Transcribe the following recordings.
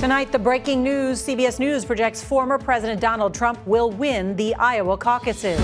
Tonight, the breaking news. CBS News projects former President Donald Trump will win the Iowa caucuses.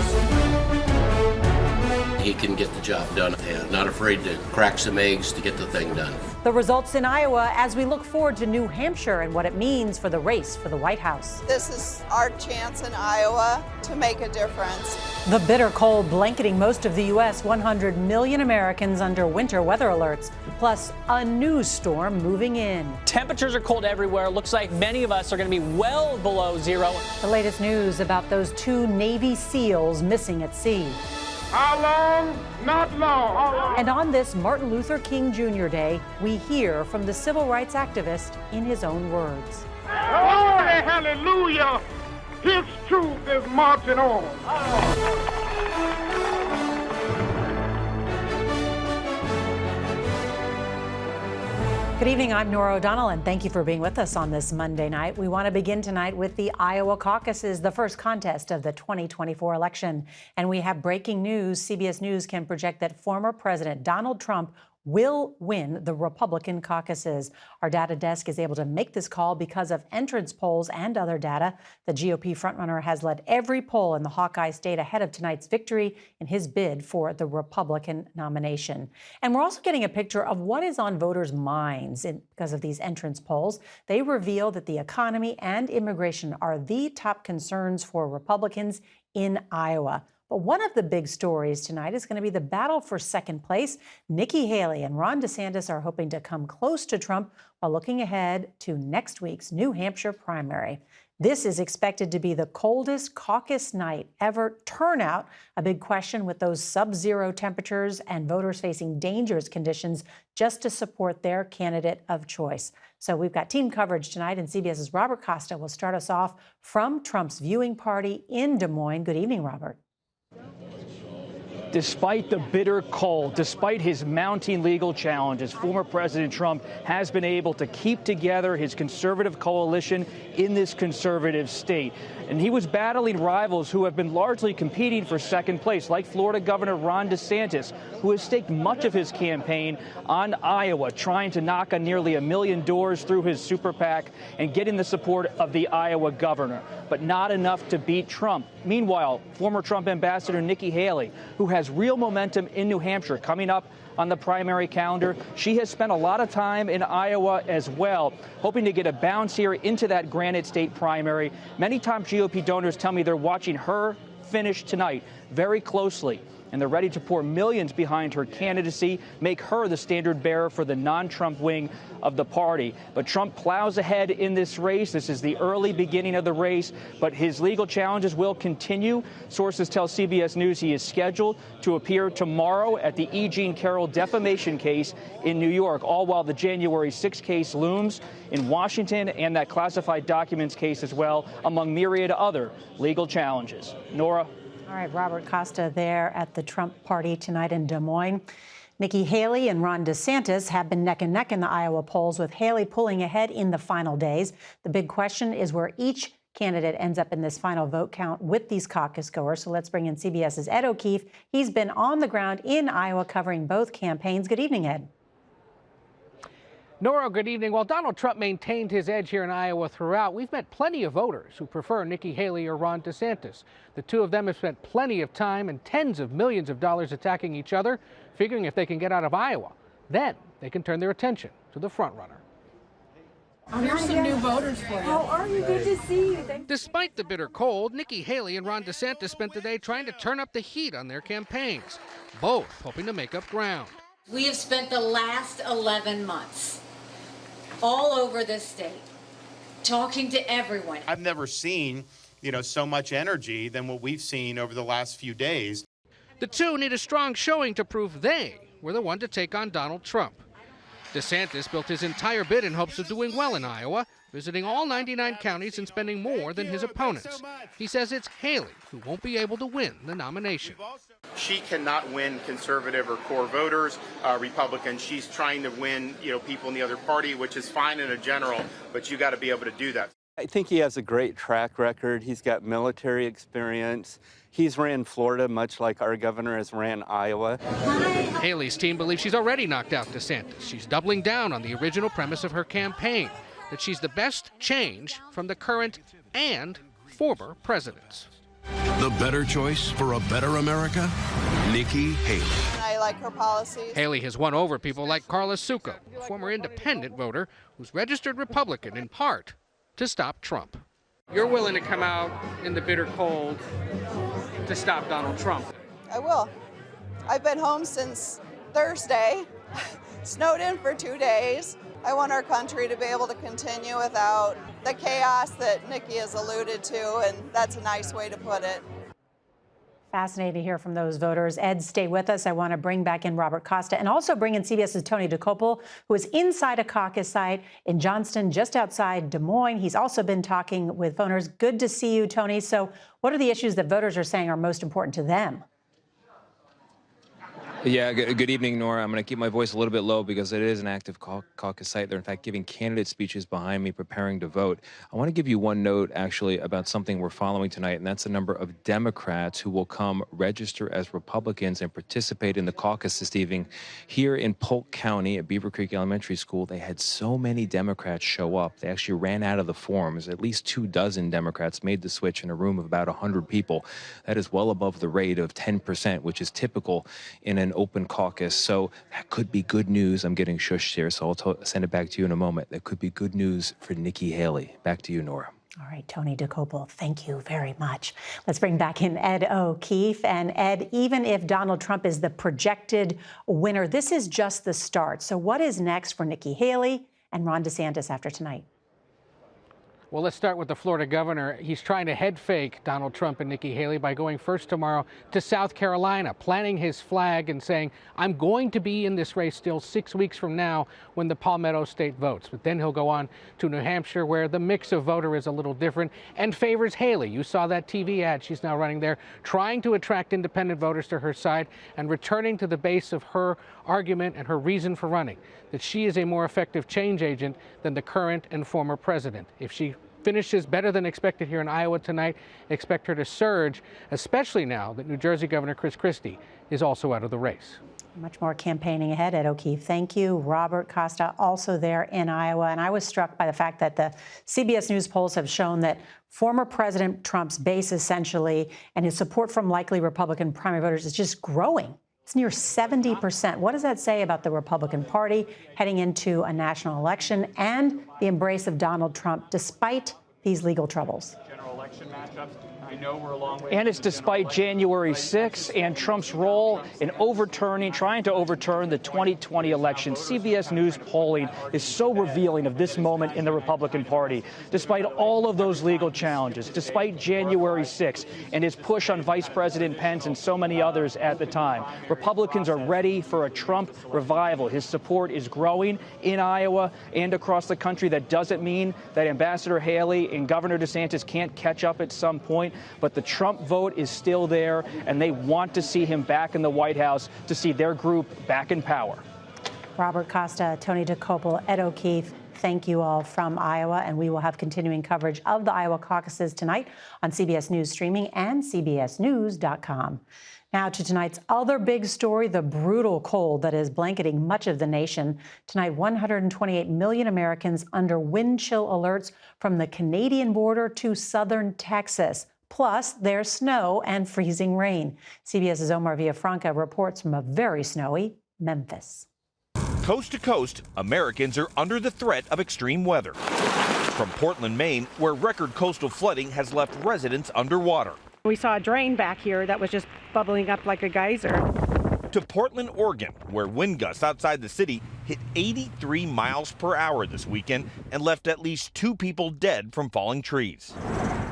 He can get the job done and not afraid to crack some eggs to get the thing done. The results in Iowa as we look forward to New Hampshire and what it means for the race for the White House. This is our chance in Iowa to make a difference. The bitter cold blanketing most of the U.S., 100 million Americans under winter weather alerts, plus a new storm moving in. Temperatures are cold everywhere. Looks like many of us are going to be well below zero. The latest news about those 2 Navy SEALs missing at sea. How long? Not long. How long? And on this Martin Luther King Jr. Day, we hear from the civil rights activist in his own words. Glory, hallelujah. His truth is marching on. Good evening, I'm Nora O'Donnell, and thank you for being with us on this Monday night. We want to begin tonight with the Iowa caucuses, the first contest of the 2024 election. And we have breaking news. CBS News can project that former President Donald Trump will win the Republican caucuses. Our data desk is able to make this call because of entrance polls and other data. The GOP frontrunner has led every poll in the Hawkeye state ahead of tonight's victory in his bid for the Republican nomination. And we're also getting a picture of what is on voters' minds because of these entrance polls. They reveal that the economy and immigration are the top concerns for Republicans in Iowa. But one of the big stories tonight is going to be the battle for second place. Nikki Haley and Ron DeSantis are hoping to come close to Trump while looking ahead to next week's New Hampshire primary. This is expected to be the coldest caucus night ever. Turnout, a big question with those sub-zero temperatures and voters facing dangerous conditions just to support their candidate of choice. So we've got team coverage tonight, and CBS's Robert Costa will start us off from Trump's viewing party in Des Moines. Good evening, Robert. Despite the bitter cold, despite his mounting legal challenges, former President Trump has been able to keep together his conservative coalition in this conservative state. And he was battling rivals who have been largely competing for second place, like Florida Governor Ron DeSantis, who has staked much of his campaign on Iowa, trying to knock on nearly 1 million doors through his super PAC and getting the support of the Iowa governor, but not enough to beat Trump. Meanwhile, former Trump ambassador Nikki Haley, who has real momentum in New Hampshire coming up on the primary calendar, she has spent a lot of time in Iowa as well, hoping to get a bounce here into that Granite State primary. Many top GOP donors tell me they're watching her finish tonight very closely, and they're ready to pour millions behind her candidacy, make her the standard bearer for the non-Trump wing of the party. But Trump plows ahead in this race. This is the early beginning of the race, but his legal challenges will continue. Sources tell CBS News he is scheduled to appear tomorrow at the E. Jean Carroll defamation case in New York, all while the January 6 case looms in Washington and that classified documents case as well, among myriad other legal challenges. Nora. All right, Robert Costa there at the Trump party tonight in Des Moines. Nikki Haley and Ron DeSantis have been neck and neck in the Iowa polls, with Haley pulling ahead in the final days. The big question is where each candidate ends up in this final vote count with these caucus goers. So let's bring in CBS's Ed O'Keefe. He's been on the ground in Iowa covering both campaigns. Good evening, Ed. Nora, good evening. While Donald Trump maintained his edge here in Iowa throughout, we've met plenty of voters who prefer Nikki Haley or Ron DeSantis. The two of them have spent plenty of time and tens of millions of dollars attacking each other, figuring if they can get out of Iowa, then they can turn their attention to the frontrunner. Here's some new voters for you. How are you? Good to see you. Despite the bitter cold, Nikki Haley and Ron DeSantis spent the day trying to turn up the heat on their campaigns, both hoping to make up ground. We have spent the last 11 months all over this state, talking to everyone. I've never seen, so much energy than what we've seen over the last few days. The two need a strong showing to prove they were the one to take on Donald Trump. DeSantis built his entire bid in hopes of doing well in Iowa, visiting all 99 counties and spending more than his opponents. He says it's Haley who won't be able to win the nomination. She cannot win conservative or core voters, Republicans. She's trying to win, people in the other party, which is fine in a general, but you got to be able to do that. I think he has a great track record. He's got military experience. He's ran Florida, much like our governor has ran Iowa. Haley's team believes she's already knocked out DeSantis. She's doubling down on the original premise of her campaign, that she's the best change from the current and former presidents. The better choice for a better America? Nikki Haley. I like her policies. Haley has won over people like Carla Succo, a former independent voter who's registered Republican in part to stop Trump. You're willing to come out in the bitter cold to stop Donald Trump? I will. I've been home since Thursday, snowed in for 2 days. I want our country to be able to continue without the chaos that Nikki has alluded to, and that's a nice way to put it. Fascinating to hear from those voters. Ed, stay with us. I want to bring back in Robert Costa and also bring in CBS's Tony DeCopel, who is inside a caucus site in Johnston, just outside Des Moines. He's also been talking with voters. Good to see you, Tony. So what are the issues that voters are saying are most important to them? Yeah, good evening, Nora. I'm going to keep my voice a little bit low because it is an active caucus site. They're, in fact, giving candidate speeches behind me, preparing to vote. I want to give you one note, actually, about something we're following tonight, and that's the number of Democrats who will come register as Republicans and participate in the caucus this evening. Here in Polk County at Beaver Creek Elementary School, they had so many Democrats show up. They actually ran out of the forms. At least 24 Democrats made the switch in a room of about 100 people. That is well above the rate of 10%, which is typical in an open caucus. So that could be good news. I'm getting shushed here, so I'll send it back to you in a moment. That could be good news for Nikki Haley. Back to you, Nora. All right, Tony DeCopel, thank you very much. Let's bring back in Ed O'Keefe. And Ed, even if Donald Trump is the projected winner, this is just the start. So what is next for Nikki Haley and Ron DeSantis after tonight? Well, let's start with the Florida governor. He's trying to head fake Donald Trump and Nikki Haley by going first tomorrow to South Carolina, planting his flag and saying, I'm going to be in this race still 6 weeks from now when the Palmetto State votes. But then he'll go on to New Hampshire, where the mix of voter is a little different and favors Haley. You saw that TV ad she's now running there, trying to attract independent voters to her side and returning to the base of her argument and her reason for running, that she is a more effective change agent than the current and former president. If she finishes better than expected here in Iowa tonight, expect her to surge, especially now that New Jersey Governor Chris Christie is also out of the race. Much more campaigning ahead, Ed O'Keefe. Thank you. Robert Costa also there in Iowa. And I was struck by the fact that the CBS News polls have shown that former President Trump's base essentially and his support from likely Republican primary voters is just growing. It's near 70%. What does that say about the Republican Party heading into a national election and the embrace of Donald Trump despite these legal troubles? General election matchups. I know we're a long way. And it's despite January 6th and Trump's role in trying to overturn the 2020 election. CBS News polling is so revealing of this moment in the Republican Party. Despite all of those legal challenges, despite January 6th and his push on Vice President Pence and so many others at the time, Republicans are ready for a Trump revival. His support is growing in Iowa and across the country. That doesn't mean that Ambassador Haley and Governor DeSantis can't catch up at some point. But the Trump vote is still there, and they want to see him back in the White House, to see their group back in power. Robert Costa, Tony DeCopel, Ed O'Keefe, thank you all from Iowa. And we will have continuing coverage of the Iowa caucuses tonight on CBS News Streaming and CBSNews.com. Now to tonight's other big story, the brutal cold that is blanketing much of the nation. Tonight, 128 million Americans under wind chill alerts from the Canadian border to southern Texas. Plus, there's snow and freezing rain. CBS's Omar Villafranca reports from a very snowy Memphis. Coast to coast, Americans are under the threat of extreme weather. From Portland, Maine, where record coastal flooding has left residents underwater. We saw a drain back here that was just bubbling up like a geyser. To Portland, Oregon, where wind gusts outside the city hit 83 miles per hour this weekend and left at least 2 people dead from falling trees.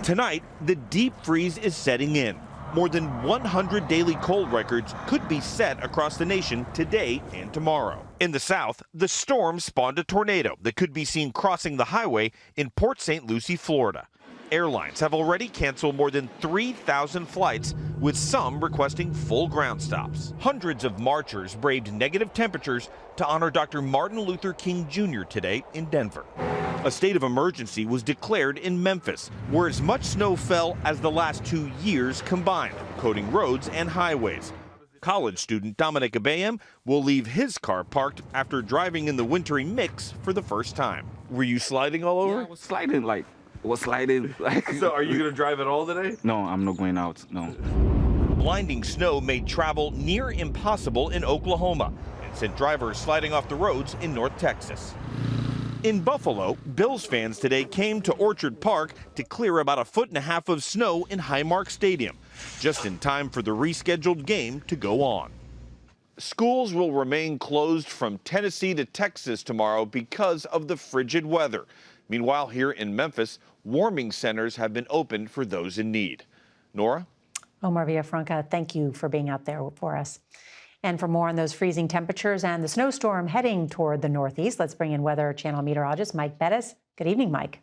Tonight, the deep freeze is setting in. More than 100 daily cold records could be set across the nation today and tomorrow. In the south, the storm spawned a tornado that could be seen crossing the highway in Port St. Lucie, Florida. Airlines have already canceled more than 3,000 flights, with some requesting full ground stops. Hundreds of marchers braved negative temperatures to honor Dr. Martin Luther King Jr. today in Denver. A state of emergency was declared in Memphis, where as much snow fell as the last 2 years combined, coating roads and highways. College student Dominic Abayam will leave his car parked after driving in the wintry mix for the first time. Were you sliding all over? Yeah, I was sliding like. So are you going to drive it all today? No, I'm not going out, no. Blinding snow made travel near impossible in Oklahoma and sent drivers sliding off the roads in North Texas. In Buffalo, Bills fans today came to Orchard Park to clear about 1.5 feet of snow in Highmark Stadium, just in time for the rescheduled game to go on. Schools will remain closed from Tennessee to Texas tomorrow because of the frigid weather. Meanwhile, here in Memphis, warming centers have been opened for those in need. Nora? Omar Villafranca, thank you for being out there for us. And for more on those freezing temperatures and the snowstorm heading toward the Northeast, let's bring in Weather Channel meteorologist Mike Bettis. Good evening, Mike.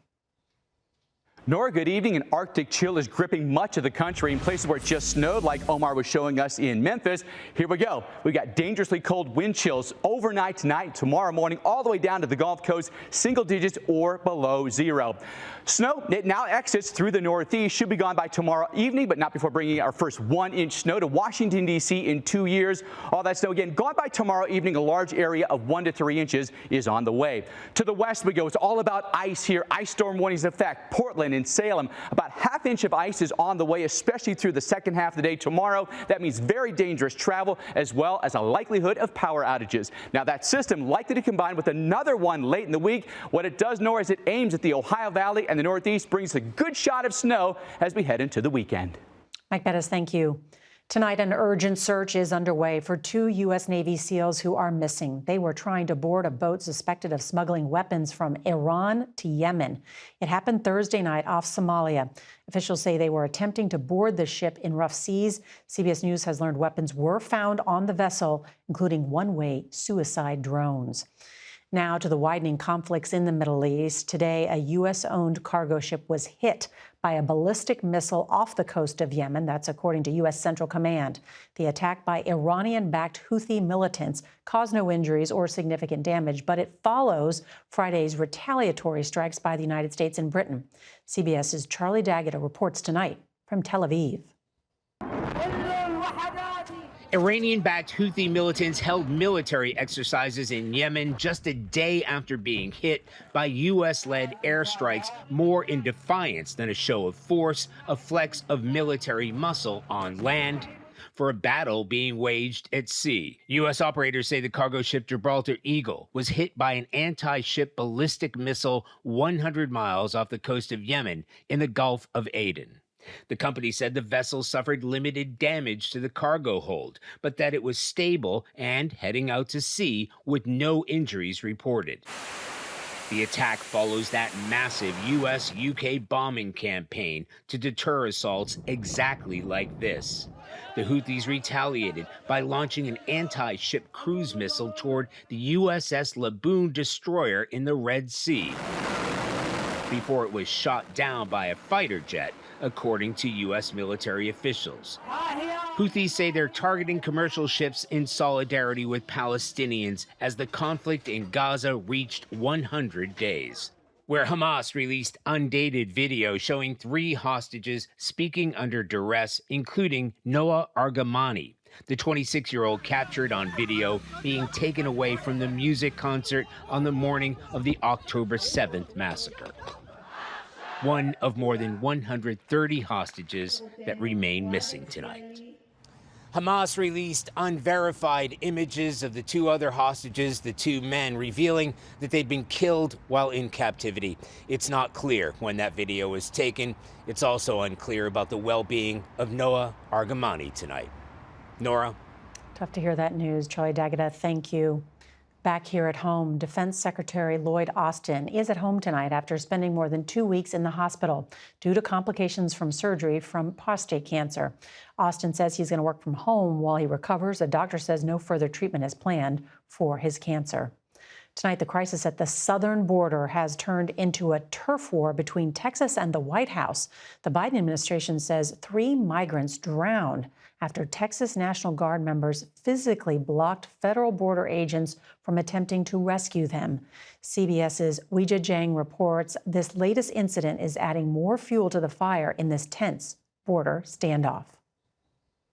Nora, good evening. An Arctic chill is gripping much of the country in places where it just snowed, like Omar was showing us in Memphis. Here we go. We got dangerously cold wind chills overnight tonight, tomorrow morning, all the way down to the Gulf Coast, single digits or below zero. Snow, it now exits through the Northeast, should be gone by tomorrow evening, but not before bringing our first 1-inch snow to Washington, D.C. in 2 years. All that snow, again, gone by tomorrow evening. A large area of 1 to 3 inches is on the way. To the west we go. It's all about ice here. Ice storm warnings in effect. Portland and Salem, about 1/2 inch of ice is on the way, especially through the second half of the day tomorrow. That means very dangerous travel, as well as a likelihood of power outages. Now, that system likely to combine with another one late in the week. What it does, Nora, is it aims at the Ohio Valley and the Northeast, brings a good shot of snow as we head into the weekend. Mike Bettis, thank you. Tonight, an urgent search is underway for 2 U.S. Navy SEALs who are missing. They were trying to board a boat suspected of smuggling weapons from Iran to Yemen. It happened Thursday night off Somalia. Officials say they were attempting to board the ship in rough seas. CBS News has learned weapons were found on the vessel, including one-way suicide drones. Now to the widening conflicts in the Middle East. Today, a U.S.-owned cargo ship was hit by a ballistic missile off the coast of Yemen. That's according to U.S. Central Command. The attack by Iranian-backed Houthi militants caused no injuries or significant damage, but it follows Friday's retaliatory strikes by the United States and Britain. CBS's Charlie D'Agata reports tonight from Tel Aviv. Iranian-backed Houthi militants held military exercises in Yemen just a day after being hit by U.S.-led airstrikes, more in defiance than a show of force, a flex of military muscle on land, for a battle being waged at sea. U.S. operators say the cargo ship Gibraltar Eagle was hit by an anti-ship ballistic missile 100 miles off the coast of Yemen in the Gulf of Aden. The company said the vessel suffered limited damage to the cargo hold, but that it was stable and heading out to sea with no injuries reported. The attack follows that massive U.S.-UK bombing campaign to deter assaults exactly like this. The Houthis retaliated by launching an anti-ship cruise missile toward the USS Laboon destroyer in the Red Sea before it was shot down by a fighter jet, according to U.S. military officials. Houthis say they're targeting commercial ships in solidarity with Palestinians as the conflict in Gaza reached 100 days, where Hamas released undated video showing 3 hostages speaking under duress, including Noah Argamani, the 26-year-old captured on video being taken away from the music concert on the morning of the October 7th massacre. One of more than 130 hostages that remain missing tonight. Hamas released unverified images of the 2 other hostages, the 2 men, revealing that they'd been killed while in captivity. It's not clear when that video was taken. It's also unclear about the well-being of Noah Argamani tonight. Nora? Tough to hear that news. Charlie D'Agata, thank you. Back here at home, Defense Secretary Lloyd Austin is at home tonight after spending more than 2 weeks in the hospital due to complications from surgery from prostate cancer. Austin says he's going to work from home while he recovers. A doctor says no further treatment is planned for his cancer. Tonight, the crisis at the southern border has turned into a turf war between Texas and the White House. The Biden administration says 3 migrants drowned after Texas National Guard members physically blocked federal border agents from attempting to rescue them. CBS's Weijia Jiang reports this latest incident is adding more fuel to the fire in this tense border standoff.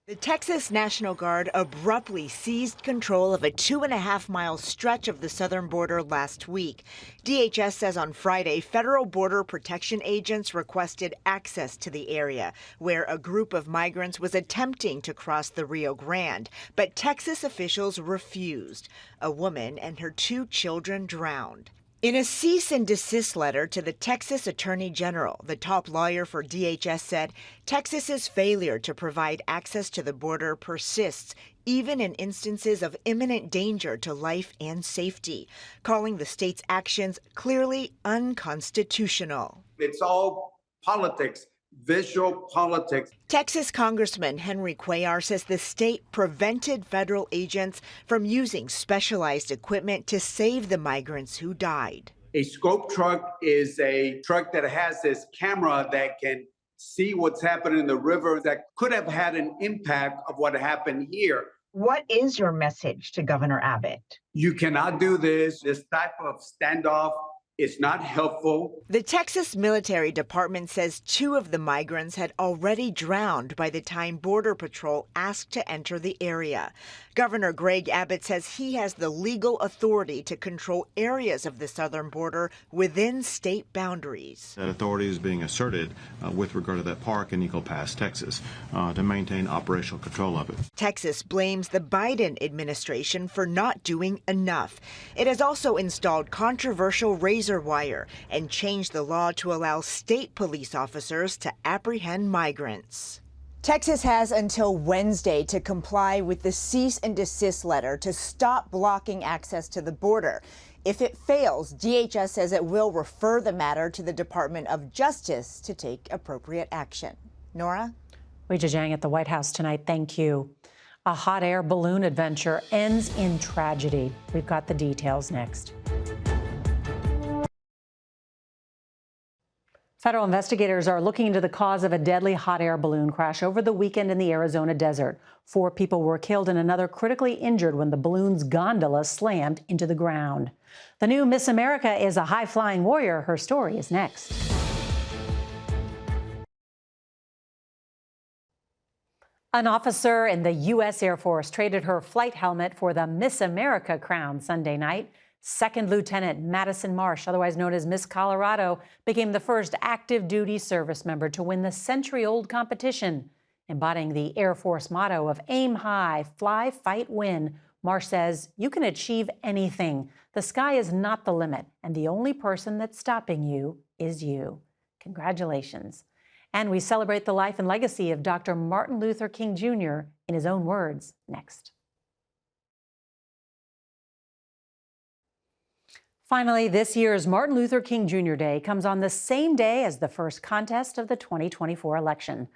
The Texas National Guard abruptly seized control of a 2.5-mile stretch of the southern border last week. DHS says on Friday, federal border protection agents requested access to the area, where a group of migrants was attempting to cross the Rio Grande. But Texas officials refused. A woman and her 2 children drowned. In a cease and desist letter to the Texas Attorney General, the top lawyer for DHS said Texas's failure to provide access to the border persists, even in instances of imminent danger to life and safety, calling the state's actions clearly unconstitutional. It's all politics. Visual politics. Texas Congressman Henry Cuellar says the state prevented federal agents from using specialized equipment to save the migrants who died. A scope truck is a truck that has this camera that can see what's happening in the river that could have had an impact of what happened here. What is your message to Governor Abbott? You cannot do this. This type of standoff is not helpful. The Texas Military Department says 2 of the migrants had already drowned by the time Border Patrol asked to enter the area. Governor Greg Abbott says he has the legal authority to control areas of the southern border within state boundaries. That authority is being asserted with regard to that park in Eagle Pass, Texas, to maintain operational control of it. Texas blames the Biden administration for not doing enough. It has also installed controversial razor wire and changed the law to allow state police officers to apprehend migrants. Texas has until Wednesday to comply with the cease and desist letter to stop blocking access to the border. If it fails, DHS says it will refer the matter to the Department of Justice to take appropriate action. Nora? Weijia Jiang at the White House tonight. Thank you. A hot air balloon adventure ends in tragedy. We've got the details next. Federal investigators are looking into the cause of a deadly hot air balloon crash over the weekend in the Arizona desert. 4 people were killed and another critically injured when the balloon's gondola slammed into the ground. The new Miss America is a high-flying warrior. Her story is next. An officer in the U.S. Air Force traded her flight helmet for the Miss America crown Sunday night. Second Lieutenant Madison Marsh, otherwise known as Miss Colorado, became the first active duty service member to win the century-old competition. Embodying the Air Force motto of aim high, fly, fight, win, Marsh says you can achieve anything. The sky is not the limit, and the only person that's stopping you is you. Congratulations. And we celebrate the life and legacy of Dr. Martin Luther King Jr. in his own words next. Finally, this year's Martin Luther King Jr. Day comes on the same day as the first contest of the 2024 election.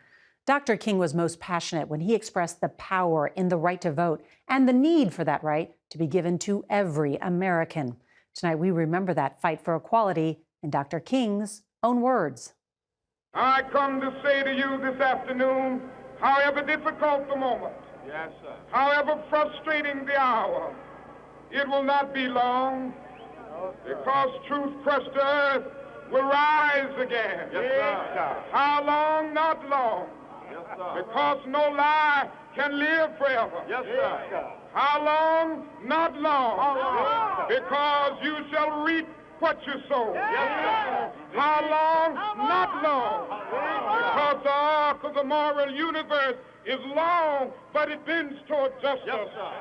Dr. King was most passionate when he expressed the power in the right to vote and the need for that right to be given to every American. Tonight, we remember that fight for equality in Dr. King's own words. I come to say to you this afternoon, however difficult the moment, yes, sir, however frustrating the hour, it will not be long, because truth crushed earth will rise again. Yes, sir. How long? Not long. Yes, sir. Because no lie can live forever. Yes, sir. How long? Not long. Yes, because you shall reap what you sow. Yes, sir. How long? Not long. Because the arc of the moral universe is long, but it bends toward justice. Yes, sir.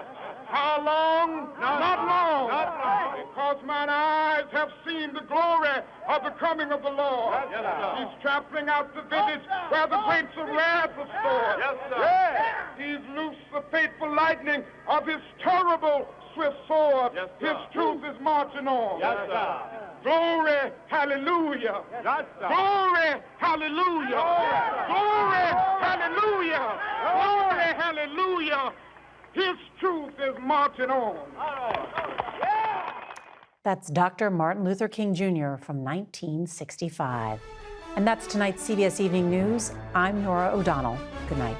How long? Not long. Because mine eyes have seen the glory of the coming of the Lord. Yes, he's trampling out the village where the grapes of wrath are stored. Yes, sir. Yeah. He's loosed the fateful lightning of his terrible swift sword. Yes, his truth is marching on. Yes, sir. Glory, hallelujah. Yes, sir. Glory, hallelujah. Glory, hallelujah. Glory, hallelujah. His truth is marching on. That's Dr. Martin Luther King Jr. from 1965. And that's tonight's CBS Evening News. I'm Nora O'Donnell. Good night.